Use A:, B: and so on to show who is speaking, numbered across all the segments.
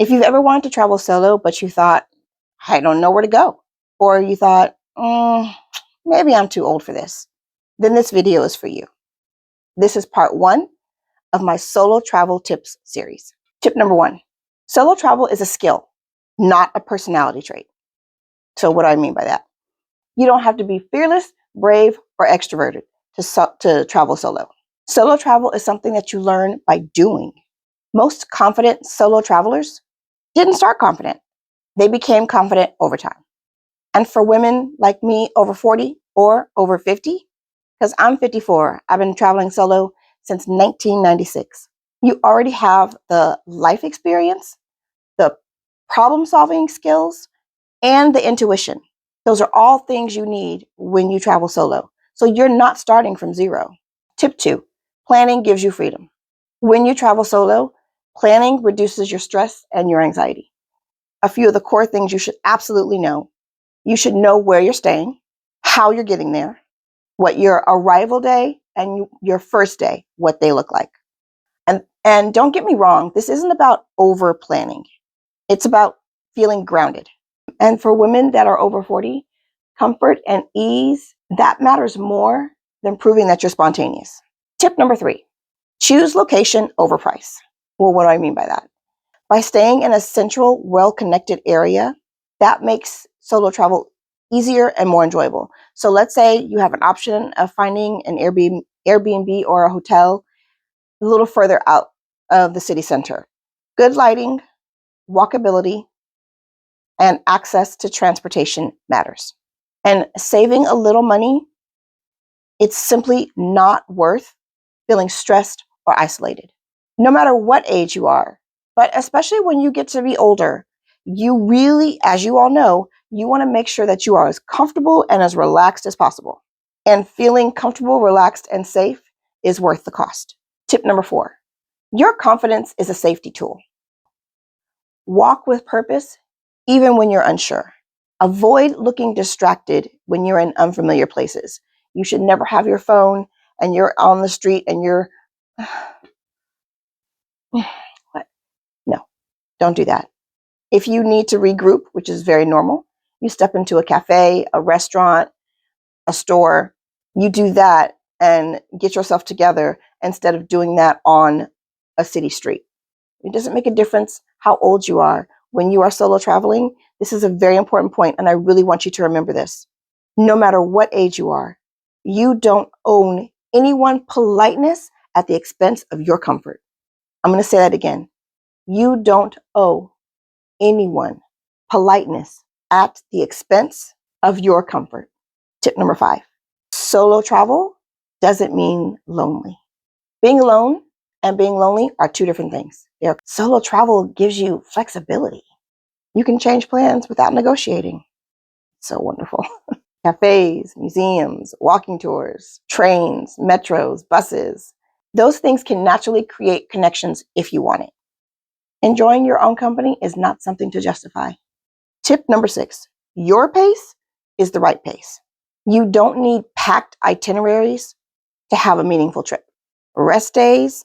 A: If you've ever wanted to travel solo, but you thought, I don't know where to go, or you thought, maybe I'm too old for this, then this video is for you. This is part 1 of my solo travel tips series. Tip number 1, solo travel is a skill, not a personality trait. So what do I mean by that? You don't have to be fearless, brave, or extroverted to travel solo. Solo travel is something that you learn by doing. Most confident solo travelers didn't start confident. They became confident over time. And for women like me over 40 or over 50, because I'm 54, I've been traveling solo since 1996. You already have the life experience, the problem-solving skills, and the intuition. Those are all things you need when you travel solo. So you're not starting from zero. Tip 2, planning gives you freedom. When you travel solo, planning reduces your stress and your anxiety. A few of the core things you should absolutely know. You should know where you're staying, how you're getting there, what your arrival day and your first day, what they look like. And don't get me wrong, this isn't about over planning. It's about feeling grounded. And for women that are over 40, comfort and ease, that matters more than proving that you're spontaneous. Tip number 3, choose location over price. Well, what do I mean by that? By staying in a central, well-connected area, that makes solo travel easier and more enjoyable. So let's say you have an option of finding an Airbnb or a hotel a little further out of the city center. Good lighting, walkability, and access to transportation matters. And saving a little money, it's simply not worth feeling stressed or isolated. No matter what age you are, but especially when you get to be older, you really, as you all know, you want to make sure that you are as comfortable and as relaxed as possible. And feeling comfortable, relaxed, and safe is worth the cost. Tip number 4, your confidence is a safety tool. Walk with purpose, even when you're unsure. Avoid looking distracted when you're in unfamiliar places. You should never have your phone and you're on the street and you're, what? No, don't do that. If you need to regroup, which is very normal, you step into a cafe, a restaurant, a store, you do that and get yourself together instead of doing that on a city street. It doesn't make a difference how old you are. When you are solo traveling, this is a very important point, and I really want you to remember this. No matter what age you are, you don't owe anyone politeness at the expense of your comfort. I'm going to say that again. You don't owe anyone politeness at the expense of your comfort. Tip number 5, solo travel doesn't mean lonely. Being alone and being lonely are 2 different things. Solo travel gives you flexibility. You can change plans without negotiating. So wonderful. Cafes, museums, walking tours, trains, metros, buses. Those things can naturally create connections if you want it. Enjoying your own company is not something to justify. Tip number 6, your pace is the right pace. You don't need packed itineraries to have a meaningful trip. Rest days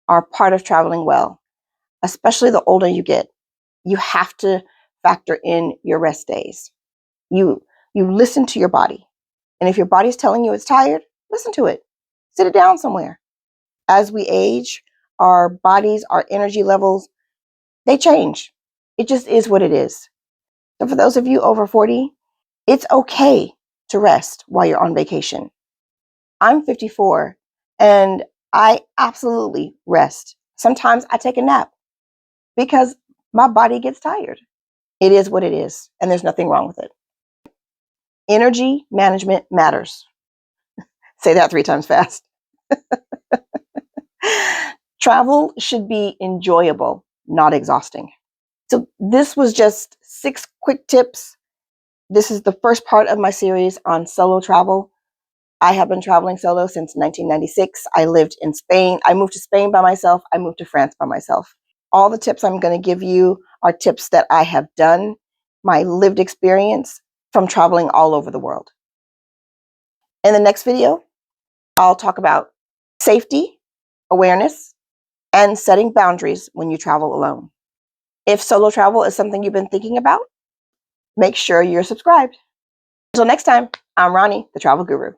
A: are part of traveling well, especially the older you get. You have to factor in your rest days. You listen to your body. And if your body's telling you it's tired, listen to it. Sit it down somewhere. As we age, our bodies, our energy levels, they change. It just is what it is. So for those of you over 40, it's okay to rest while you're on vacation. I'm 54 and I absolutely rest. Sometimes I take a nap because my body gets tired. It is what it is, and there's nothing wrong with it. Energy management matters. Say that 3 times fast. Travel should be enjoyable, not exhausting. So this was just 6 quick tips. This is the first part of my series on solo travel. I have been traveling solo since 1996. I lived in Spain. I moved to Spain by myself. I moved to France by myself. All the tips I'm going to give you are tips that I have done, my lived experience from traveling all over the world. In the next video, I'll talk about safety, awareness, and setting boundaries when you travel alone. If solo travel is something you've been thinking about, make sure you're subscribed. Until next time, I'm Ronnie, the Travel Guru.